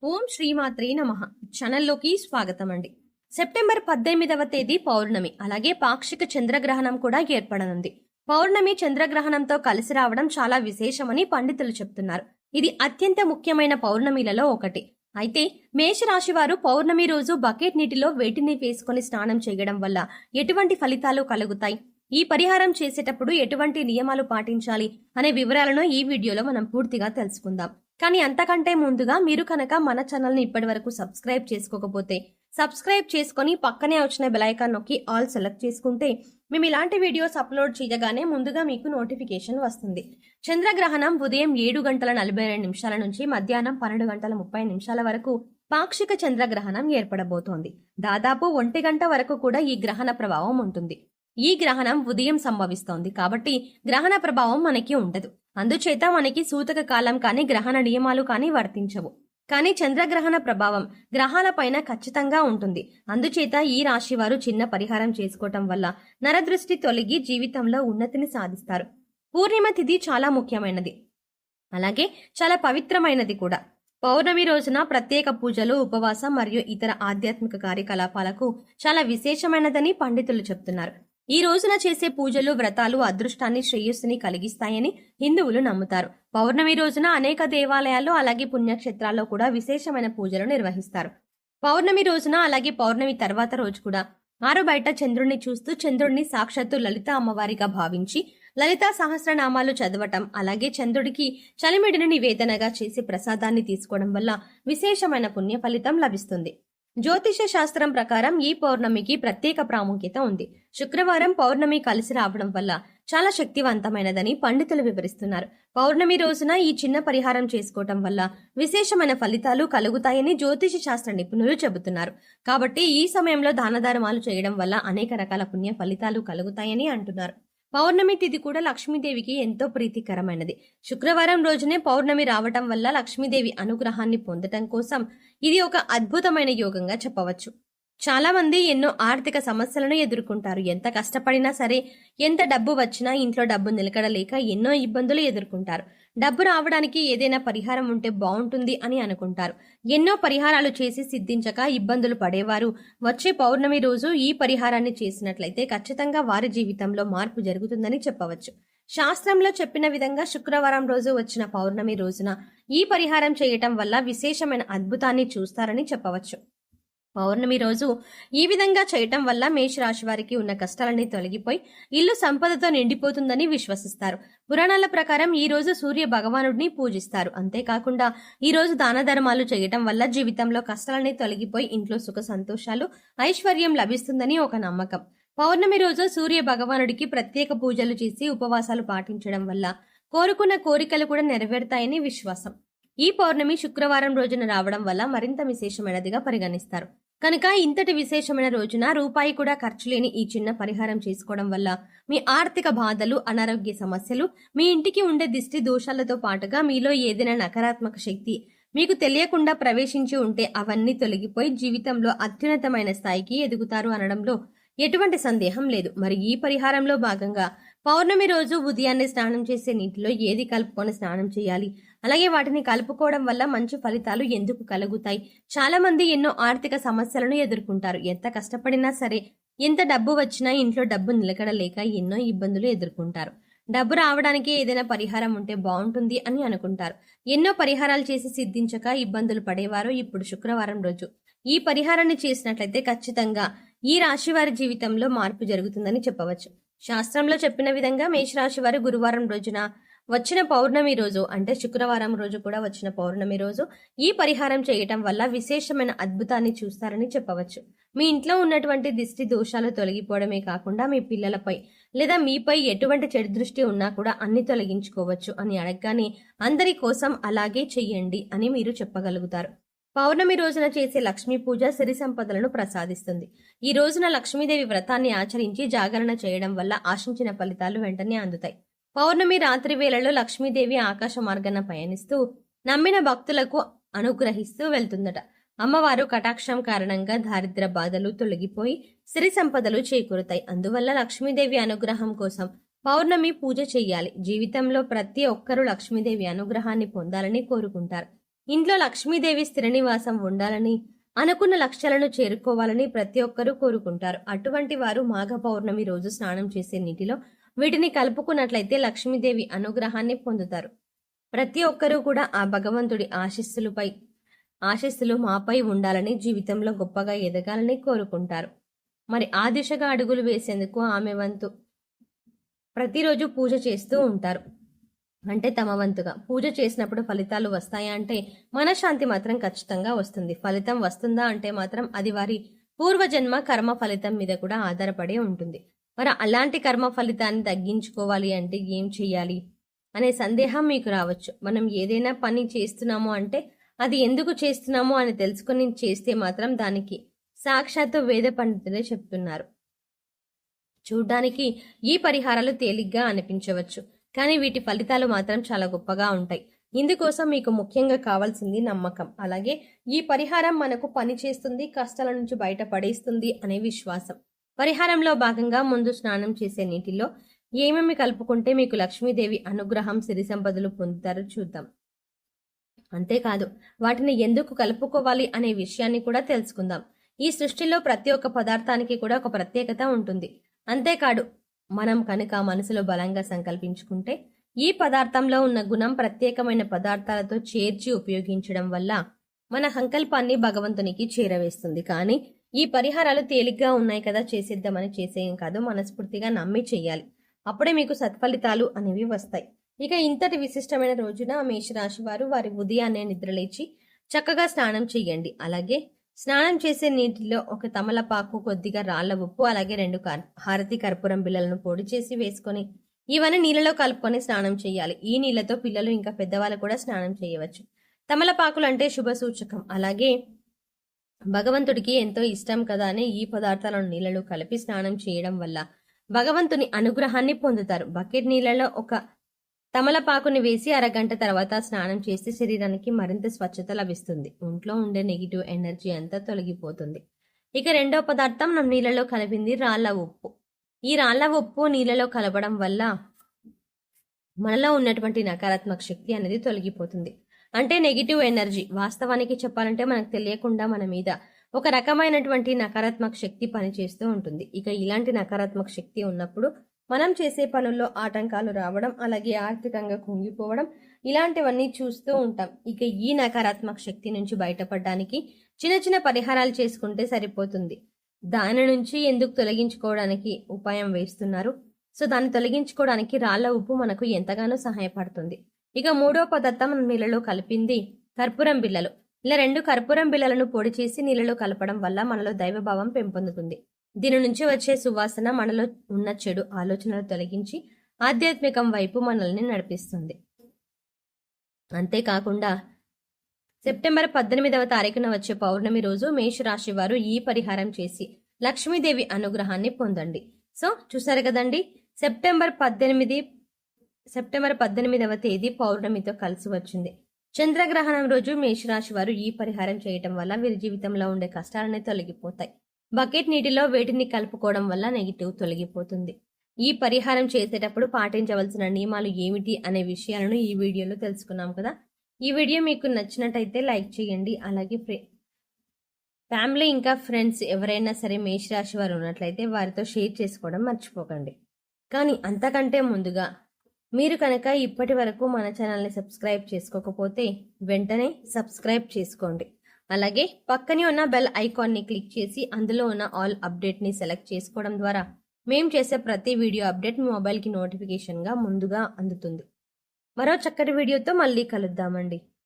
ఓం శ్రీమాత్రే నమః ఛానల్లోకి స్వాగతం అండి. సెప్టెంబర్ 18వ తేదీ పౌర్ణమి, అలాగే పాక్షిక చంద్రగ్రహణం కూడా ఏర్పడనుంది. పౌర్ణమి చంద్రగ్రహణంతో కలిసి రావడం చాలా విశేషమని పండితులు చెప్తున్నారు. ఇది అత్యంత ముఖ్యమైన పౌర్ణమిలలో ఒకటి. అయితే మేషరాశి వారు పౌర్ణమి రోజు బకెట్ నీటిలో వేటిని వేసుకుని స్నానం చేయడం వల్ల ఎటువంటి ఫలితాలు కలుగుతాయి, ఈ పరిహారం చేసేటప్పుడు ఎటువంటి నియమాలు పాటించాలి అనే వివరాలను ఈ వీడియోలో మనం పూర్తిగా తెలుసుకుందాం. కానీ అంతకంటే ముందుగా మీరు కనుక మన ఛానల్ ని ఇప్పటి వరకు సబ్స్క్రైబ్ చేసుకోకపోతే సబ్స్క్రైబ్ చేసుకుని పక్కనే వచ్చిన బెల్ ఐకాన్ నొక్కి ఆల్ సెలెక్ట్ చేసుకుంటే మేము ఇలాంటి వీడియోస్ అప్లోడ్ చేయగానే ముందుగా మీకు నోటిఫికేషన్ వస్తుంది. చంద్రగ్రహణం ఉదయం 7:42 నుంచి మధ్యాహ్నం 12:30 వరకు పాక్షిక చంద్రగ్రహణం ఏర్పడబోతోంది. దాదాపు 1 గంట వరకు కూడా ఈ గ్రహణ ప్రభావం ఉంటుంది. ఈ గ్రహణం ఉదయం సంభవిస్తోంది కాబట్టి గ్రహణ ప్రభావం మనకి ఉండదు. అందుచేత మనకి సూతక కాలం కానీ గ్రహణ నియమాలు కానీ వర్తించవు. కానీ చంద్రగ్రహణ ప్రభావం గ్రహాల పైన ఖచ్చితంగా ఉంటుంది. అందుచేత ఈ రాశి వారు చిన్న పరిహారం చేసుకోవటం వల్ల నరదృష్టి తొలగి జీవితంలో ఉన్నతిని సాధిస్తారు. పూర్ణిమ తిథి చాలా ముఖ్యమైనది, అలాగే చాలా పవిత్రమైనది కూడా. పౌర్ణమి రోజున ప్రత్యేక పూజలు, ఉపవాసం మరియు ఇతర ఆధ్యాత్మిక కార్యకలాపాలకు చాలా విశేషమైనదని పండితులు చెప్తున్నారు. ఈ రోజున చేసే పూజలు, వ్రతాలు అదృష్టాన్ని, శ్రేయస్సుని కలిగిస్తాయని హిందువులు నమ్ముతారు. పౌర్ణమి రోజున అనేక దేవాలయాల్లో అలాగే పుణ్యక్షేత్రాల్లో కూడా విశేషమైన పూజలు నిర్వహిస్తారు. పౌర్ణమి రోజున అలాగే పౌర్ణమి తర్వాత రోజు కూడా ఆరు బయట చంద్రుణ్ణి చూస్తూ చంద్రుడిని సాక్షాత్తు లలిత అమ్మవారిగా భావించి లలితా సహస్రనామాలు చదవటం, అలాగే చంద్రుడికి చలిమిడిని నివేదనగా చేసి ప్రసాదాన్ని తీసుకోవడం వల్ల విశేషమైన పుణ్య ఫలితం లభిస్తుంది. జ్యోతిష శాస్త్రం ప్రకారం ఈ పౌర్ణమికి ప్రత్యేక ప్రాముఖ్యత ఉంది. శుక్రవారం పౌర్ణమి కలిసి రావడం వల్ల చాలా శక్తివంతమైనదని పండితులు వివరిస్తున్నారు. పౌర్ణమి రోజున ఈ చిన్న పరిహారం చేసుకోవటం వల్ల విశేషమైన ఫలితాలు కలుగుతాయని జ్యోతిష శాస్త్ర నిపుణులు చెబుతున్నారు. కాబట్టి ఈ సమయంలో దానధర్మాలు చేయడం వల్ల అనేక రకాల పుణ్య ఫలితాలు కలుగుతాయని అంటున్నారు. పౌర్ణమి తిథి కూడా లక్ష్మీదేవికి ఎంతో ప్రీతికరమైనది. శుక్రవారం రోజునే పౌర్ణమి రావటం వల్ల లక్ష్మీదేవి అనుగ్రహాన్ని పొందటం కోసం ఇది ఒక అద్భుతమైన యోగంగా చెప్పవచ్చు. చాలా మంది ఎన్నో ఆర్థిక సమస్యలను ఎదుర్కొంటారు. ఎంత కష్టపడినా సరే, ఎంత డబ్బు వచ్చినా ఇంట్లో డబ్బు నిలకడలేక ఎన్నో ఇబ్బందులు ఎదుర్కొంటారు. డబ్బు రావడానికి ఏదైనా పరిహారం ఉంటే బాగుంటుంది అని అనుకుంటారు. ఎన్నో పరిహారాలు చేసి సిద్ధించక ఇబ్బందులు పడేవారు వచ్చే పౌర్ణమి రోజు ఈ పరిహారాన్ని చేసినట్లయితే ఖచ్చితంగా వారి జీవితంలో మార్పు జరుగుతుందని చెప్పవచ్చు. శాస్త్రంలో చెప్పిన విధంగా శుక్రవారం రోజు వచ్చిన పౌర్ణమి రోజున ఈ పరిహారం చేయటం వల్ల విశేషమైన అద్భుతాన్ని చూస్తారని చెప్పవచ్చు. పౌర్ణమి రోజు ఈ విధంగా చేయటం వల్ల మేషరాశి వారికి ఉన్న కష్టాలన్నీ తొలగిపోయి ఇల్లు సంపదతో నిండిపోతుందని విశ్వసిస్తారు. పురాణాల ప్రకారం ఈ రోజు సూర్య భగవానుడిని పూజిస్తారు. అంతేకాకుండా ఈ రోజు దాన ధర్మాలు చేయటం వల్ల జీవితంలో కష్టాలన్నీ తొలగిపోయి ఇంట్లో సుఖ సంతోషాలు, ఐశ్వర్యం లభిస్తుందని ఒక నమ్మకం. పౌర్ణమి రోజు సూర్య భగవానుడికి ప్రత్యేక పూజలు చేసి ఉపవాసాలు పాటించడం వల్ల కోరుకున్న కోరికలు కూడా నెరవేరుతాయని విశ్వాసం. ఈ పౌర్ణమి శుక్రవారం రోజున రావడం వల్ల మరింత విశేషమైనదిగా పరిగణిస్తారు. కనుక ఇంతటి విశేషమైన రోజున రూపాయి కూడా ఖర్చు లేని ఈ చిన్న పరిహారం చేసుకోవడం వల్ల మీ ఆర్థిక బాధలు, అనారోగ్య సమస్యలు, మీ ఇంటికి ఉండే దిష్టి దోషాలతో పాటుగా మీలో ఏదైనా నకారాత్మక శక్తి మీకు తెలియకుండా ప్రవేశించి ఉంటే అవన్నీ తొలగిపోయి జీవితంలో అత్యున్నతమైన స్థాయికి ఎదుగుతారు అనడంలో ఎటువంటి సందేహం లేదు. మరి ఈ పరిహారంలో భాగంగా పౌర్ణమి రోజు ఉదయాన్నే స్నానం చేసే నీటిలో ఏది కలుపుకొని స్నానం చేయాలి, అలాగే వాటిని కలుపుకోవడం వల్ల మంచి ఫలితాలు ఎందుకు కలుగుతాయి. చాలా మంది ఎన్నో ఆర్థిక సమస్యలను ఎదుర్కొంటారు. ఎంత కష్టపడినా సరే, ఎంత డబ్బు వచ్చినా ఇంట్లో డబ్బు నిలకడలేక ఎన్నో ఇబ్బందులు ఎదుర్కొంటారు. డబ్బు రావడానికి ఏదైనా పరిహారం ఉంటే బాగుంటుంది అని అనుకుంటారు. ఎన్నో పరిహారాలు చేసి సిద్ధించక ఇబ్బందులు పడేవారు ఇప్పుడు శుక్రవారం రోజు ఈ పరిహారాన్ని చేసినట్లయితే ఖచ్చితంగా ఈ రాశి వారి జీవితంలో మార్పు జరుగుతుందని చెప్పవచ్చు. శాస్త్రంలో చెప్పిన విధంగా మేషరాశి వారు గురువారం రోజున వచ్చిన పౌర్ణమి రోజు, అంటే శుక్రవారం రోజు కూడా వచ్చిన పౌర్ణమి రోజు ఈ పరిహారం చేయటం వల్ల విశేషమైన అద్భుతాన్ని చూస్తారని చెప్పవచ్చు. మీ ఇంట్లో ఉన్నటువంటి దిష్టి దోషాలు తొలగిపోవడమే కాకుండా మీ పిల్లలపై లేదా మీపై ఎటువంటి చెడు దృష్టి ఉన్నా కూడా అన్ని తొలగించుకోవచ్చు అని అడగగానే అందరి కోసం అలాగే చెయ్యండి అని మీరు చెప్పగలుగుతారు. పౌర్ణమి రోజున చేసే లక్ష్మీ పూజ సిరి సంపదలను ప్రసాదిస్తుంది. ఈ రోజున లక్ష్మీదేవి వ్రతాన్ని ఆచరించి జాగరణ చేయడం వల్ల ఆశించిన ఫలితాలు వెంటనే అందుతాయి. పౌర్ణమి రాత్రి వేళలో లక్ష్మీదేవి ఆకాశ మార్గాన పయనిస్తూ నమ్మిన భక్తులకు అనుగ్రహిస్తూ వెళ్తుందట. అమ్మవారు కటాక్షం కారణంగా దారిద్ర బాధలు తొలగిపోయి సిరి సంపదలు చేకూరుతాయి. అందువల్ల లక్ష్మీదేవి అనుగ్రహం కోసం పౌర్ణమి పూజ చెయ్యాలి. జీవితంలో ప్రతి ఒక్కరూ లక్ష్మీదేవి అనుగ్రహాన్ని పొందాలని కోరుకుంటారు. ఇంట్లో లక్ష్మీదేవి స్థిర నివాసం ఉండాలని, అనుకున్న లక్ష్యాలను చేరుకోవాలని ప్రతి ఒక్కరూ కోరుకుంటారు. అటువంటి వారు మాఘ పౌర్ణమి రోజు స్నానం చేసే నీటిలో వీటిని కలుపుకున్నట్లయితే లక్ష్మీదేవి అనుగ్రహాన్ని పొందుతారు. ప్రతి ఒక్కరూ కూడా ఆ భగవంతుడి ఆశీస్సులు మాపై ఉండాలని, జీవితంలో గొప్పగా ఎదగాలని కోరుకుంటారు. మరి ఆ దిశగా అడుగులు వేసేందుకు ఆమె వంతు ప్రతిరోజు పూజ చేస్తూ ఉంటారు. అంటే తమ వంతుగా పూజ చేసినప్పుడు ఫలితాలు వస్తాయా అంటే మనశ్శాంతి మాత్రం ఖచ్చితంగా వస్తుంది. ఫలితం వస్తుందా అంటే మాత్రం అది వారి పూర్వజన్మ కర్మ ఫలితం మీద కూడా ఆధారపడి ఉంటుంది. మరి అలాంటి కర్మ ఫలితాన్ని తగ్గించుకోవాలి అంటే ఏం చేయాలి అనే సందేహం మీకు రావచ్చు. మనం ఏదైనా పని చేస్తున్నామో అంటే అది ఎందుకు చేస్తున్నామో అని తెలుసుకుని చేస్తే మాత్రం దానికి సాక్షాత్తు వేద పండితులే చెప్తున్నారు. చూడ్డానికి ఈ పరిహారాలు తేలిగ్గా అనిపించవచ్చు, కానీ వీటి ఫలితాలు మాత్రం చాలా గొప్పగా ఉంటాయి. ఇందుకోసం మీకు ముఖ్యంగా కావాల్సింది నమ్మకం. అలాగే ఈ పరిహారం మనకు పని చేస్తుంది, కష్టాల నుంచి బయటపడేస్తుంది అనే విశ్వాసం. పరిహారంలో భాగంగా ముందు స్నానం చేసే నీటిలో ఏమేమి కలుపుకుంటే మీకు లక్ష్మీదేవి అనుగ్రహం, సిరి సంపదలు పొందుతారో చూద్దాం. అంతేకాదు వాటిని ఎందుకు కలుపుకోవాలి అనే విషయాన్ని కూడా తెలుసుకుందాం. ఈ సృష్టిలో ప్రతి ఒక్క పదార్థానికి కూడా ఒక ప్రత్యేకత ఉంటుంది. అంతేకాదు మనం కనుక మనసులో బలంగా సంకల్పించుకుంటే ఈ పదార్థంలో ఉన్న గుణం ప్రత్యేకమైన పదార్థాలతో చేర్చి ఉపయోగించడం వల్ల మన సంకల్పాన్ని భగవంతునికి చేరవేస్తుంది. కానీ ఈ పరిహారాలు తేలిగ్గా ఉన్నాయి కదా చేసేద్దామని చేసేయం కాదు, మనస్ఫూర్తిగా నమ్మి చెయ్యాలి. అప్పుడే మీకు సత్ఫలితాలు అనేవి వస్తాయి. ఇక ఇంతటి విశిష్టమైన రోజున మేషరాశి వారు వారి ఉదయాన్నే నిద్రలేచి చక్కగా స్నానం చేయండి. అలాగే స్నానం చేసే నీటిలో ఒక తమలపాకు, కొద్దిగా రాళ్ల ఉప్పు, అలాగే 2 హారతి కర్పూరం బిళ్ళలను పొడి చేసి వేసుకొని ఇవన్నీ నీళ్ళలో కలుపుకొని స్నానం చేయాలి. ఈ నీళ్లతో పిల్లలు ఇంకా పెద్దవాళ్ళు కూడా స్నానం చేయవచ్చు. తమలపాకులు అంటే శుభ సూచకం. అలాగే భగవంతుడికి ఎంతో ఇష్టం కదా అని ఈ పదార్థాలను నీళ్ళలో కలిపి స్నానం చేయడం వల్ల భగవంతుని అనుగ్రహాన్ని పొందుతారు. బకెట్ నీళ్ళలో ఒక తమలపాకుని వేసి అరగంట తర్వాత స్నానం చేస్తే శరీరానికి మరింత స్వచ్ఛత లభిస్తుంది. ఒంట్లో ఉండే నెగిటివ్ ఎనర్జీ అంతా తొలగిపోతుంది. ఇక రెండో పదార్థం నీళ్ళలో కలిపింది రాళ్ల ఉప్పు. ఈ రాళ్ల ఉప్పు నీళ్ళలో కలపడం వల్ల మనలో ఉన్నటువంటి నకారాత్మక శక్తి అనేది తొలగిపోతుంది. అంటే నెగిటివ్ ఎనర్జీ, వాస్తవానికి చెప్పాలంటే మనకు తెలియకుండా మన మీద ఒక రకమైనటువంటి నకారాత్మక శక్తి పనిచేస్తూ ఉంటుంది. ఇక ఇలాంటి నకారాత్మక శక్తి ఉన్నప్పుడు మనం చేసే పనుల్లో ఆటంకాలు రావడం, అలాగే ఆర్థికంగా కుంగిపోవడం, ఇలాంటివన్నీ చూస్తూ ఉంటాం. ఇక ఈ నకారాత్మక శక్తి నుంచి బయటపడడానికి చిన్న చిన్న పరిహారాలు చేసుకుంటే సరిపోతుంది. దాని నుంచి ఎందుకు తొలగించుకోవడానికి ఉపాయం వేస్తున్నారు. సో దాన్ని తొలగించుకోవడానికి రాళ్ల ఉప్పు మనకు ఎంతగానో సహాయపడుతుంది. ఇక మూడో పదార్థం నీళ్ళలో కలిపింది కర్పూరం బిళ్ళలు. ఇలా 2 కర్పూరం బిళ్ళలను పొడి చేసి నీళ్ళలో కలపడం వల్ల మనలో దైవభావం పెంపొందుతుంది. దీని నుంచి వచ్చే సువాసన మనలో ఉన్న చెడు ఆలోచనలు తొలగించి ఆధ్యాత్మికం వైపు మనల్ని నడిపిస్తుంది. అంతేకాకుండా సెప్టెంబర్ 18వ తారీఖున వచ్చే పౌర్ణమి రోజు మేషరాశి వారు ఈ పరిహారం చేసి లక్ష్మీదేవి అనుగ్రహాన్ని పొందండి. సో చూసారు కదండి, సెప్టెంబర్ 18వ తేదీ పౌర్ణమితో కలిసి వచ్చింది. చంద్రగ్రహణం రోజు మేషరాశి వారు ఈ పరిహారం చేయటం వల్ల వీరి జీవితంలో ఉండే కష్టాలన్నీ తొలగిపోతాయి. బకెట్ నీటిలో వేటిని కలుపుకోవడం వల్ల నెగిటివ్ తొలగిపోతుంది. ఈ పరిహారం చేసేటప్పుడు పాటించవలసిన నియమాలు ఏమిటి అనే విషయాలను ఈ వీడియోలో తెలుసుకున్నాం కదా. ఈ వీడియో మీకు నచ్చినట్టయితే లైక్ చేయండి. అలాగే ఫ్యామిలీ ఇంకా ఫ్రెండ్స్ ఎవరైనా సరే మేషరాశి వారు ఉన్నట్లయితే వారితో షేర్ చేసుకోవడం మర్చిపోకండి. కానీ అంతకంటే ముందుగా మీరు కనుక ఇప్పటి వరకు మన ఛానల్ని సబ్స్క్రైబ్ చేసుకోకపోతే వెంటనే సబ్స్క్రైబ్ చేసుకోండి. అలాగే పక్కనే ఉన్న బెల్ ఐకాన్ని క్లిక్ చేసి అందులో ఉన్న ఆల్ అప్డేట్ని సెలెక్ట్ చేసుకోవడం ద్వారా మేము చేసే ప్రతి వీడియో అప్డేట్ మీ మొబైల్కి నోటిఫికేషన్గా ముందుగా అందుతుంది. మరో చక్కటి వీడియోతో మళ్ళీ కలుద్దామండి.